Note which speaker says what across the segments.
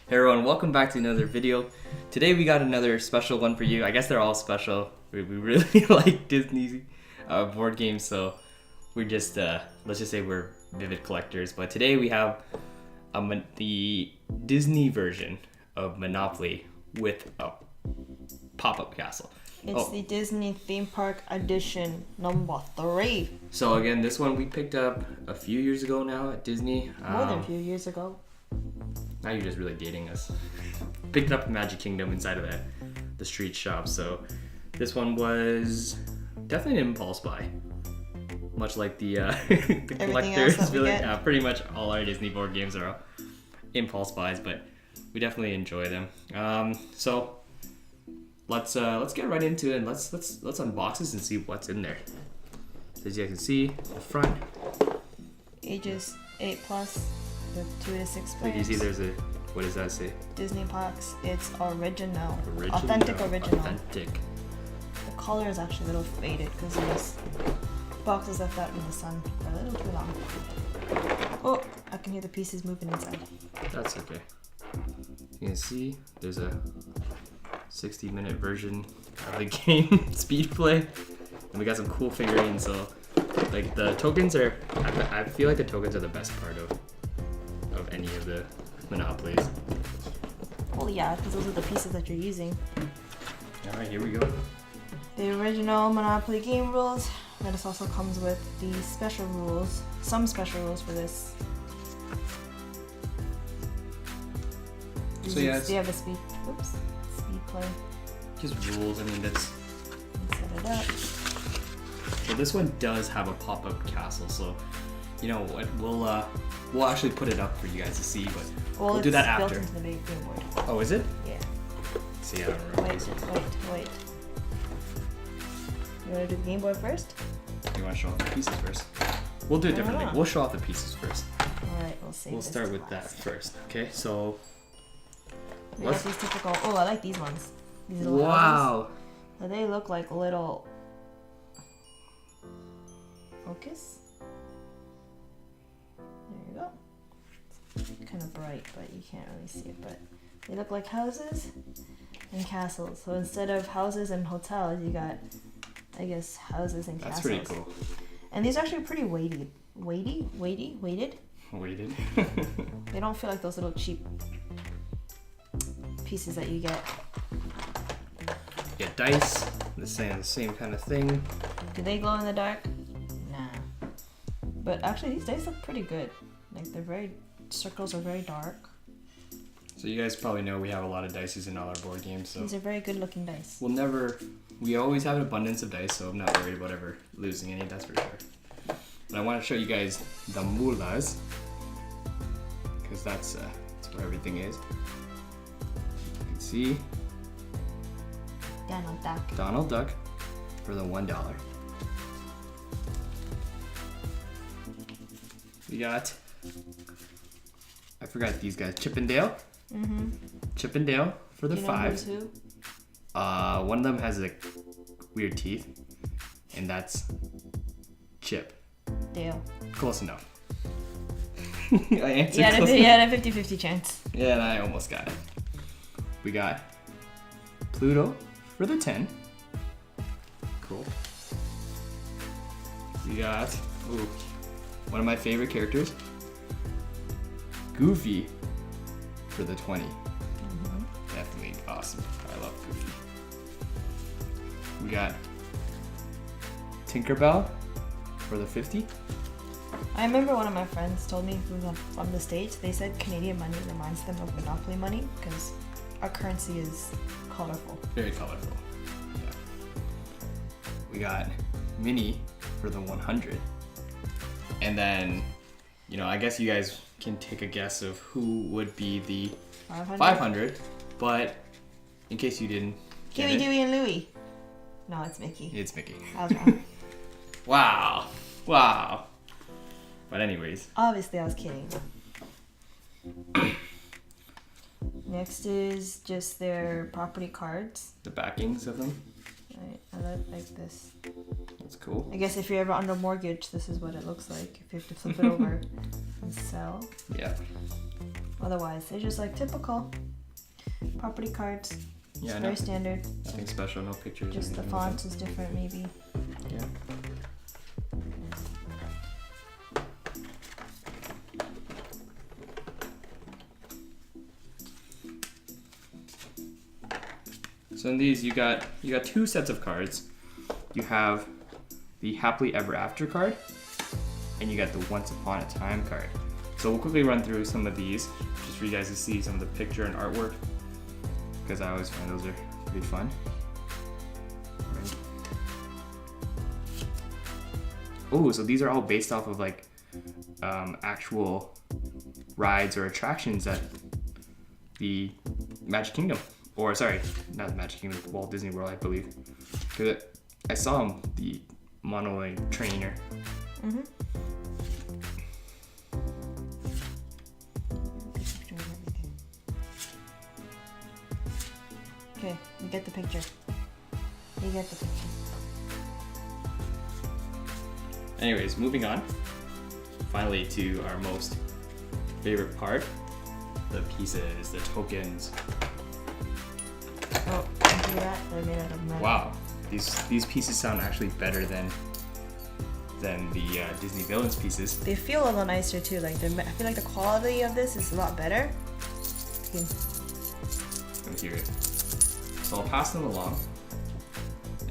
Speaker 1: Hey everyone, welcome back to another video. Today we got another special one for you. I guess they're all special. We really like Disney board games, so we're just, let's just say we're Vivid collectors. But today we have the Disney version of Monopoly with a pop-up castle.
Speaker 2: It's the Disney Theme Park Edition number 3.
Speaker 1: So again, this one we picked up a few years ago now at Disney.
Speaker 2: More than a few years ago.
Speaker 1: Now you're just really dating us. Picked it up in Magic Kingdom inside of the street shop. So this one was definitely an impulse buy. Much like the collectors. Pretty much all our Disney board games are impulse buys, but we definitely enjoy them. So let's get right into it and let's unbox this and see what's in there. As you guys can see, the front.
Speaker 2: Ages 8 plus. The 2 to 6 players.
Speaker 1: You see there's a, what does that say?
Speaker 2: Disney box. It's original. Authentic original.
Speaker 1: Authentic.
Speaker 2: The color is actually a little faded because these boxes left out in the sun for a little too long. Oh, I can hear the pieces moving inside.
Speaker 1: That's okay. You can see there's a 60-minute version of the game, speed play. And we got some cool figurines, so like the tokens are, I feel like the tokens are the best part of any of the Monopolies.
Speaker 2: Well, yeah, because those are the pieces that you're using.
Speaker 1: Alright, here we go.
Speaker 2: The original Monopoly game rules. And this also comes with the special rules. Some special rules for this.
Speaker 1: So yeah,
Speaker 2: do you have a speed play?
Speaker 1: Just rules, I mean that's...
Speaker 2: Set it up.
Speaker 1: So this one does have a pop-up castle, so you know what, we'll actually put it up for you guys to see, but we'll do that after.
Speaker 2: Built into the big game board.
Speaker 1: Oh, is it?
Speaker 2: Yeah.
Speaker 1: See, I don't remember.
Speaker 2: Wait. You want to do the game board first?
Speaker 1: You want to show off the pieces first? We'll do it differently. We'll show off the pieces first.
Speaker 2: Alright, we'll save
Speaker 1: We'll
Speaker 2: this
Speaker 1: start
Speaker 2: to
Speaker 1: with
Speaker 2: last.
Speaker 1: that first. Okay, so...
Speaker 2: We got these typical... Oh, I like these ones. These little
Speaker 1: wow!
Speaker 2: houses. So they look like little... Focus? There you go. It's kind of bright, but you can't really see it. But they look like houses and castles. So instead of houses and hotels, you got, I guess, houses and castles.
Speaker 1: That's pretty cool.
Speaker 2: And these are actually pretty weighted.
Speaker 1: Weighted?
Speaker 2: They don't feel like those little cheap pieces that you get.
Speaker 1: Yeah, dice. The same kind of thing.
Speaker 2: Do they glow in the dark? Nah. But actually, these dice look pretty good. Like circles are very dark.
Speaker 1: So you guys probably know we have a lot of dices in all our board games. So
Speaker 2: These are very good looking dice.
Speaker 1: we always have an abundance of dice, so I'm not worried about ever losing any, that's for sure. But I want to show you guys the mulas, because that's where everything is. You can see Donald Duck for the $1. We got, I forgot these guys, Chip and Dale.
Speaker 2: Mm-hmm.
Speaker 1: Chip and Dale for the
Speaker 2: Do you know
Speaker 1: $5.
Speaker 2: who's who?
Speaker 1: One of them has like weird teeth, and that's Chip.
Speaker 2: Dale.
Speaker 1: Close enough. I answered
Speaker 2: You had a 50-50 chance.
Speaker 1: Yeah, and I almost got it. We got Pluto for the 10. Cool. We got one of my favorite characters, Goofy for the 20.
Speaker 2: Mm-hmm.
Speaker 1: Definitely awesome. I love Goofy. We got Tinkerbell for the 50.
Speaker 2: I remember one of my friends told me from the States, they said Canadian money reminds them of Monopoly money because our currency is colorful.
Speaker 1: Very colorful. Yeah. We got Minnie for the 100. And then, you know, I guess you guys can take a guess of who would be the 500. But in case you didn't get
Speaker 2: Huey, Dewey, and Louie. No, it's Mickey.
Speaker 1: It's Mickey.
Speaker 2: I was wrong.
Speaker 1: Wow. But anyways.
Speaker 2: Obviously, I was kidding. Next is just their property cards.
Speaker 1: The backings of them.
Speaker 2: Right, I like this.
Speaker 1: That's cool.
Speaker 2: I guess if you're ever under mortgage, this is what it looks like. If you have to flip it over and sell.
Speaker 1: Yeah.
Speaker 2: Otherwise, they're just like typical property cards.
Speaker 1: Yeah,
Speaker 2: It's very standard.
Speaker 1: nothing special, no pictures. or
Speaker 2: Just the
Speaker 1: anything
Speaker 2: font is different, maybe.
Speaker 1: like that. Yeah. So in these, you got two sets of cards. You have the Happily Ever After card, and you got the Once Upon a Time card. So we'll quickly run through some of these, just for you guys to see some of the picture and artwork, because I always find those are pretty fun. Right. Oh, so these are all based off of like actual rides or attractions at the Magic Kingdom. Or sorry, not the Magic Kingdom, Walt Disney World, I believe. Because I saw him, the monoline trainer.
Speaker 2: Mm-hmm. Okay, you get the picture. You get the picture.
Speaker 1: Anyways, moving on. Finally to our most favorite part, the pieces, the tokens.
Speaker 2: Oh, you see that? They're made out of metal.
Speaker 1: Wow, these pieces sound actually better than the Disney Villains pieces.
Speaker 2: They feel a little nicer too. Like I feel like the quality of this is a lot better. You can-
Speaker 1: Let me hear it. So I'll pass them along,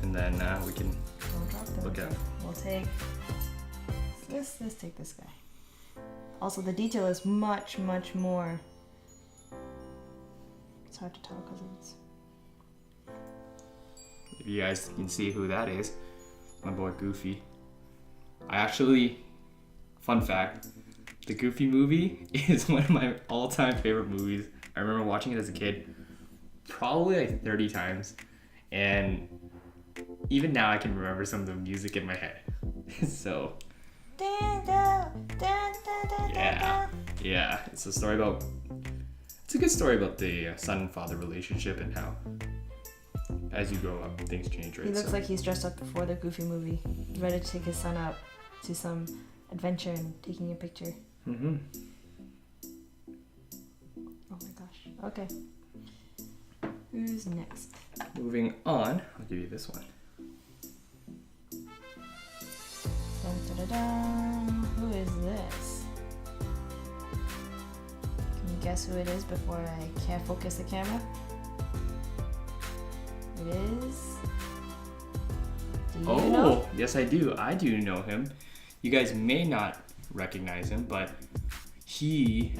Speaker 1: and then we can
Speaker 2: Don't drop them.
Speaker 1: look at them.
Speaker 2: We'll take this. Let's take this guy. Also, the detail is much more. It's hard to tell because it's.
Speaker 1: If you guys can see who that is, my boy Goofy. I actually, fun fact, the Goofy movie is one of my all-time favorite movies. I remember watching it as a kid, probably like 30 times, and even now I can remember some of the music in my head. So, yeah, it's a story about. It's a good story about the son and father relationship and how, as you grow up, things change, right?
Speaker 2: He looks like he's dressed up before the Goofy movie, ready to take his son out to some adventure and taking a picture.
Speaker 1: Mm-hmm.
Speaker 2: Oh my gosh. Okay. Who's next?
Speaker 1: Moving on, I'll give you this one.
Speaker 2: Dun, dun, dun, dun. Who is this? Can you guess who it is before I can't focus the camera? It is. Do you know?
Speaker 1: Yes, I do. I do know him. You guys may not recognize him, but he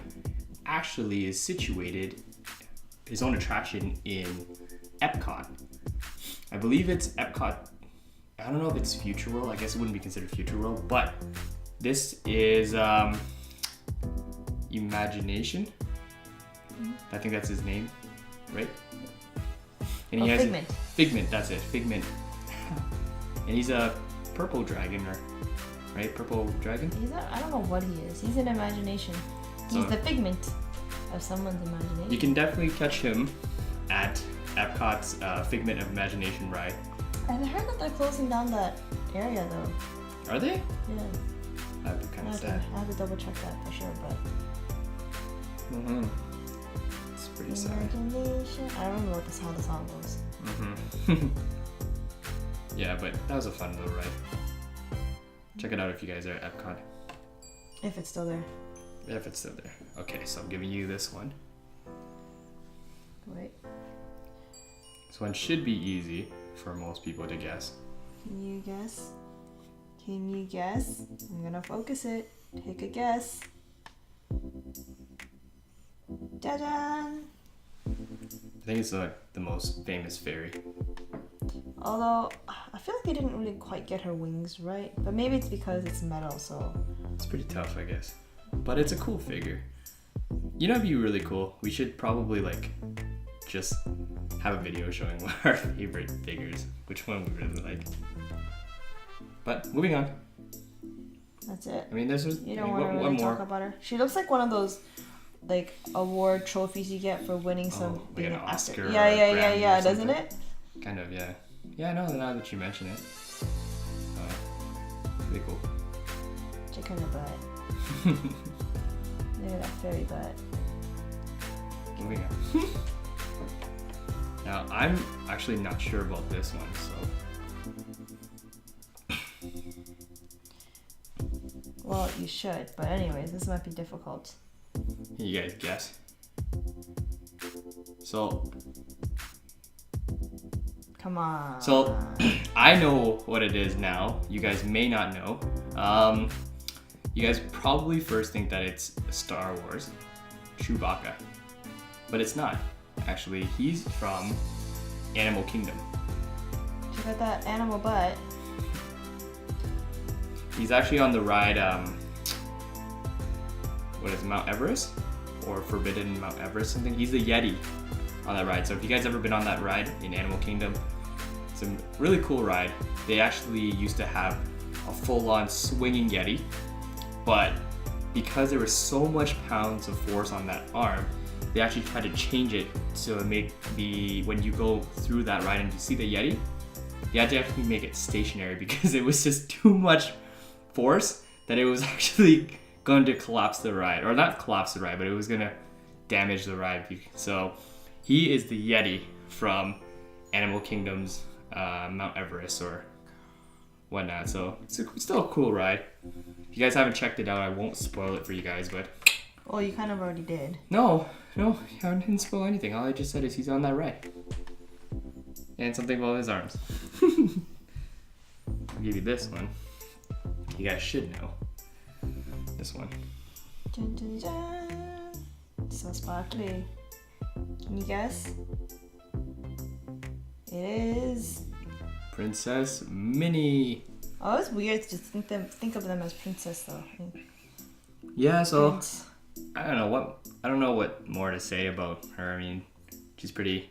Speaker 1: actually is situated his own attraction in Epcot. I believe it's Epcot. I don't know if it's Future World. I guess it wouldn't be considered Future World, but this is Imagination.
Speaker 2: Mm-hmm.
Speaker 1: I think that's his name, right? And
Speaker 2: Oh,
Speaker 1: has
Speaker 2: Figment.
Speaker 1: Figment, that's it, Figment. And he's a purple dragon, right? Purple dragon?
Speaker 2: I don't know what he is. He's an imagination. He's
Speaker 1: So-
Speaker 2: the figment of someone's imagination.
Speaker 1: You can definitely catch him at Epcot's Figment of Imagination ride.
Speaker 2: I heard that they're closing down that area though.
Speaker 1: Are they?
Speaker 2: Yeah.
Speaker 1: That'd be kind of
Speaker 2: Okay.
Speaker 1: sad.
Speaker 2: I have to double check that for sure, but.
Speaker 1: Mm-hmm. It's pretty sad.
Speaker 2: Imagination. I don't remember how the song goes.
Speaker 1: Mm-hmm. Yeah, but that was a fun little ride. Check it out if you guys are at Epcot.
Speaker 2: If it's still there.
Speaker 1: If it's still there. Okay, so I'm giving you this one.
Speaker 2: Wait.
Speaker 1: This one should be easy for most people to guess.
Speaker 2: Can you guess? Can you guess? I'm gonna focus it. Take a guess. Da-da!
Speaker 1: I think it's like the most famous fairy.
Speaker 2: Although, I feel like they didn't really quite get her wings right. But maybe it's because it's metal, so.
Speaker 1: It's pretty tough, I guess. But it's a cool figure. You know, it'd be really cool. We should probably like just have a video showing what our favorite figures, which one we really like. But moving on.
Speaker 2: That's it.
Speaker 1: I mean, there's just
Speaker 2: You don't want to
Speaker 1: one
Speaker 2: really
Speaker 1: more.
Speaker 2: talk about her? She looks like one of those, like, award trophies you get for winning some
Speaker 1: Oh, like
Speaker 2: being
Speaker 1: an
Speaker 2: an actor.
Speaker 1: Oscar or
Speaker 2: Yeah,
Speaker 1: a Grammy or
Speaker 2: doesn't
Speaker 1: something.
Speaker 2: it?
Speaker 1: Kind of, yeah. Yeah, no, now that you mention it. Pretty cool.
Speaker 2: Check her in the butt. Look at that fairy butt.
Speaker 1: moving on. Now, I'm actually not sure about this one, so.
Speaker 2: Well, you should, but anyways, this might be difficult.
Speaker 1: You guys guess. So,
Speaker 2: Come on.
Speaker 1: So, I know what it is now. You guys may not know. You guys probably first think that it's Star Wars, Chewbacca, but it's not. Actually, he's from Animal Kingdom.
Speaker 2: You got that animal butt.
Speaker 1: He's actually on the ride, what is it, Mount Everest? Or Forbidden Mount Everest, something. He's the Yeti on that ride. So if you guys ever been on that ride in Animal Kingdom, it's a really cool ride. They actually used to have a full-on swinging Yeti, but because there was so much pounds of force on that arm, they actually tried to change it to make when you go through that ride and you see the Yeti, they had to actually make it stationary because it was just too much force that it was actually going to collapse the ride. Or not collapse the ride, but it was going to damage the ride. So he is the Yeti from Animal Kingdom's Mount Everest or whatnot. So it's still a cool ride. If you guys haven't checked it out, I won't spoil it for you guys, but...
Speaker 2: Well, you kind of already did.
Speaker 1: No, I didn't spoil anything. All I just said is he's on that ride. And something about his arms. I'll give you this one. You guys should know. This one.
Speaker 2: Dun, dun, dun. So sparkly. Can you guess? It is.
Speaker 1: Princess Minnie.
Speaker 2: Oh, it's weird to just think of them as princess though.
Speaker 1: Yeah, so
Speaker 2: Prince.
Speaker 1: I don't know what more to say about her. I mean, she's pretty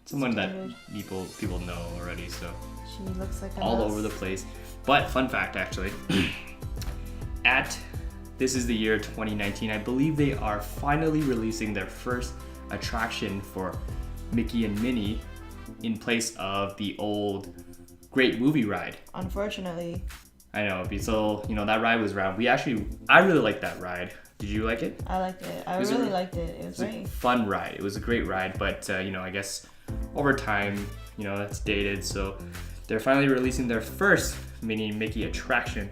Speaker 1: someone that
Speaker 2: Standard.
Speaker 1: people know already, so
Speaker 2: She looks like a
Speaker 1: all
Speaker 2: mouse.
Speaker 1: over the place. But fun fact actually, this is the year 2019. I believe they are finally releasing their first attraction for Mickey and Minnie in place of the old Great Movie Ride.
Speaker 2: Unfortunately.
Speaker 1: I know, so that ride was around. I really liked that ride. Did you like it?
Speaker 2: I liked it. I
Speaker 1: It was
Speaker 2: really liked it. It was
Speaker 1: It was
Speaker 2: great.
Speaker 1: a fun ride. It was a great ride, but I guess over time, that's dated. So they're finally releasing their first mini Mickey attraction,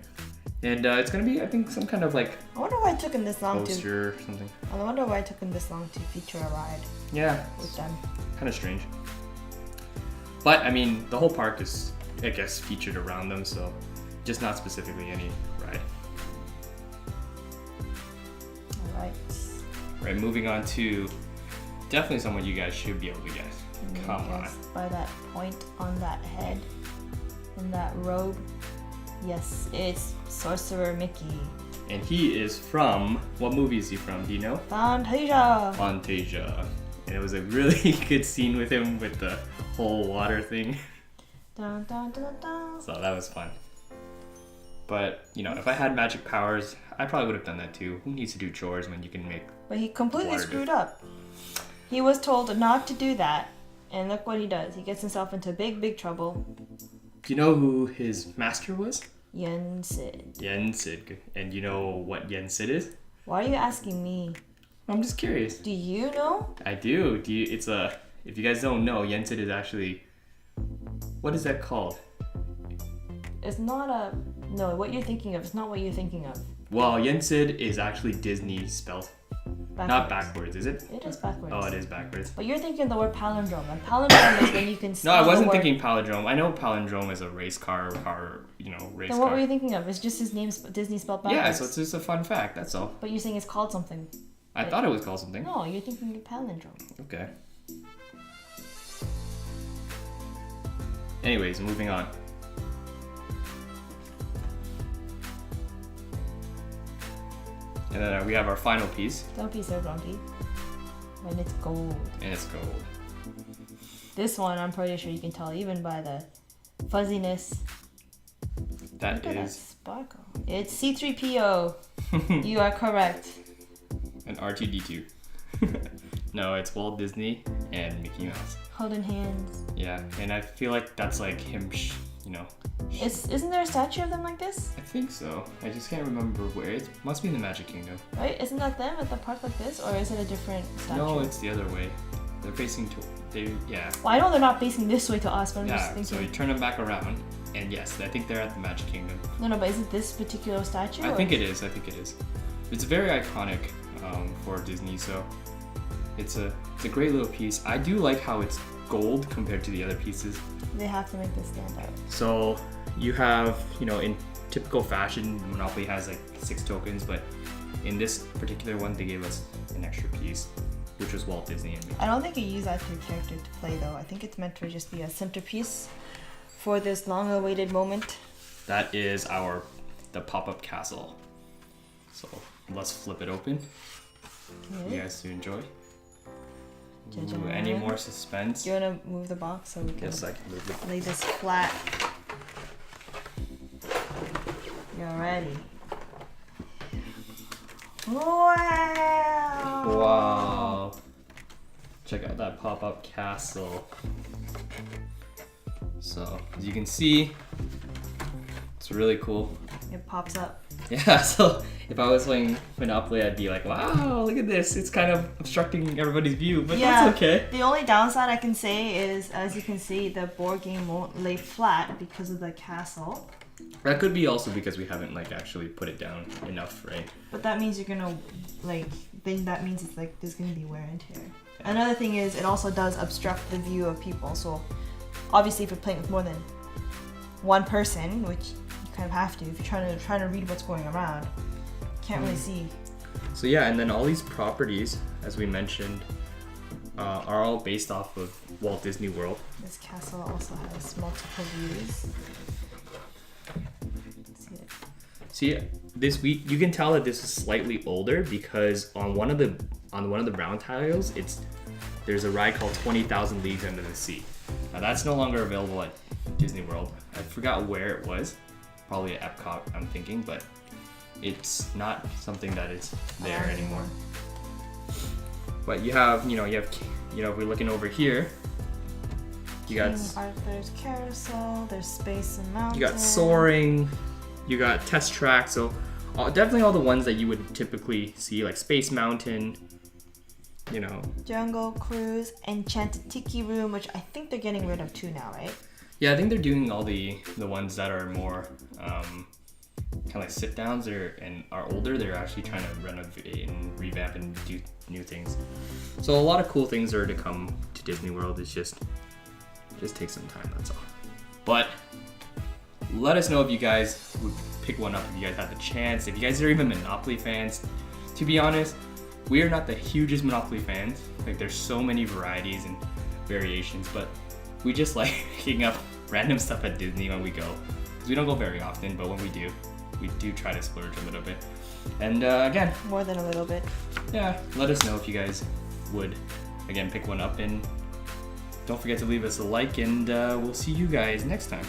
Speaker 1: and it's gonna be, I think, some kind of like
Speaker 2: I wonder why it took him this long to.
Speaker 1: poster or something.
Speaker 2: I wonder why it took him this long to feature a ride
Speaker 1: Yeah,
Speaker 2: with them.
Speaker 1: kind of strange. But I mean, the whole park is, I guess, featured around them, so just not specifically any ride.
Speaker 2: All right.
Speaker 1: Right, moving on to definitely someone you guys should be able to guess.
Speaker 2: And then
Speaker 1: Come on.
Speaker 2: guess by that point on that head and that robe. Yes, it's Sorcerer Mickey.
Speaker 1: And he is from, what movie is he from? Do you know?
Speaker 2: Fantasia.
Speaker 1: Fantasia. And it was a really good scene with him with the whole water thing.
Speaker 2: Dun, dun, dun, dun.
Speaker 1: So that was fun. But, if I had magic powers, I probably would have done that too. Who needs to do chores when you can make...
Speaker 2: But he completely
Speaker 1: Water
Speaker 2: screwed up. He was told not to do that, and look what he does. He gets himself into big, big trouble.
Speaker 1: Do you know who his master was?
Speaker 2: Yen Sid.
Speaker 1: Yen Sid. And you know what Yen Sid is?
Speaker 2: Why are you asking me?
Speaker 1: I'm just curious.
Speaker 2: Do you know?
Speaker 1: I do. If you guys don't know, Yen Sid is actually... What is that called?
Speaker 2: It's not a... No, what you're thinking of. It's not what you're thinking of.
Speaker 1: Well, Yen Sid is actually Disney spelled. Not backwards, is it?
Speaker 2: It is backwards.
Speaker 1: Oh, it is backwards.
Speaker 2: But you're thinking the word palindrome, and palindrome is when you can
Speaker 1: No,
Speaker 2: spell
Speaker 1: I
Speaker 2: the
Speaker 1: wasn't
Speaker 2: word.
Speaker 1: thinking palindrome. I know palindrome is a race car, race
Speaker 2: Then what were
Speaker 1: car.
Speaker 2: you thinking of? It's just his name, Disney spelled backwards.
Speaker 1: Yeah, so it's just a fun fact, that's all.
Speaker 2: But you're saying it's called something.
Speaker 1: I thought it was called something.
Speaker 2: No, you're thinking of palindrome.
Speaker 1: Okay. Anyways, moving on. And then we have our final piece,
Speaker 2: Don't be so grumpy. And it's gold.
Speaker 1: and it's gold.
Speaker 2: This one, I'm pretty sure you can tell even by the fuzziness.
Speaker 1: That
Speaker 2: Look at that
Speaker 1: is
Speaker 2: sparkle. It's C3PO. You are correct.
Speaker 1: an R2-D2. No, it's Walt Disney and Mickey Mouse.
Speaker 2: Holding hands.
Speaker 1: Yeah, and I feel like that's like him you know.
Speaker 2: Isn't there a statue of them like this?
Speaker 1: I think so. I just can't remember where. It must be in the Magic Kingdom.
Speaker 2: Right? Isn't that them at the park like this, or is it a different statue?
Speaker 1: No, it's the other way. They're facing to. Yeah.
Speaker 2: Well, I know they're not facing this way to us, but I'm just
Speaker 1: Yeah.
Speaker 2: thinking.
Speaker 1: So you turn them back around, and yes, I think they're at the Magic Kingdom.
Speaker 2: No, but is it this particular statue?
Speaker 1: I think it is. It's very iconic for Disney, so it's a great little piece. I do like how it's gold compared to the other pieces.
Speaker 2: They have to make this stand out.
Speaker 1: So you have, you know, in typical fashion, Monopoly has like 6 tokens, but in this particular one, they gave us an extra piece, which was Walt Disney and Mickey.
Speaker 2: I don't think you use that to character to play though. I think it's meant to just be a centerpiece for this long-awaited moment.
Speaker 1: That is the pop-up castle. So let's flip it open.
Speaker 2: Okay.
Speaker 1: You guys to enjoy.
Speaker 2: Ja-ja.
Speaker 1: Ooh, any more suspense?
Speaker 2: Do you want to move the box so we can
Speaker 1: Yes, I can move it.
Speaker 2: lay this flat? You're ready. Wow!
Speaker 1: Wow. Check out that pop-up castle. So, as you can see, it's really cool.
Speaker 2: It pops up.
Speaker 1: Yeah, so if I was playing Monopoly, I'd be like, wow, look at this. It's kind of obstructing everybody's view, but that's okay.
Speaker 2: The only downside I can say is, as you can see, the board game won't lay flat because of the castle.
Speaker 1: That could be also because we haven't like actually put it down enough, right?
Speaker 2: But that means you're gonna then that means it's like there's gonna be wear and tear. Yeah. Another thing is it also does obstruct the view of people. So obviously if you're playing with more than one person, which you kind of have to, if you're trying to read what's going around, you can't really see.
Speaker 1: So yeah, and then all these properties, as we mentioned, are all based off of Walt Disney World.
Speaker 2: This castle also has multiple views.
Speaker 1: See, this week you can tell that this is slightly older because on one of the brown tiles, there's a ride called 20,000 Leagues Under the Sea. Now that's no longer available at Disney World. I forgot where it was, probably at Epcot, I'm thinking, but it's not something that is there anymore. But you have, if we're looking over here, you got
Speaker 2: King Arthur's Carousel. There's Space and Mountain.
Speaker 1: You got Soaring. You got Test Track. So definitely all the ones that you would typically see, like Space Mountain.
Speaker 2: Jungle Cruise, Enchanted Tiki Room, which I think they're getting rid of too now, right?
Speaker 1: Yeah, I think they're doing all the ones that are more kind of like sit downs and are older. They're actually trying to renovate and revamp and do new things. So a lot of cool things are to come to Disney World. It's just take some time, that's all. But let us know if you guys would pick one up if you guys had the chance. If you guys are even Monopoly fans. To be honest, we are not the hugest Monopoly fans. Like there's so many varieties and variations, but we just like picking up random stuff at Disney when we go. Because we don't go very often, but when we do try to splurge a little bit. And again,
Speaker 2: more than a little bit.
Speaker 1: Yeah, let us know if you guys would again pick one up, and don't forget to leave us a like, and we'll see you guys next time.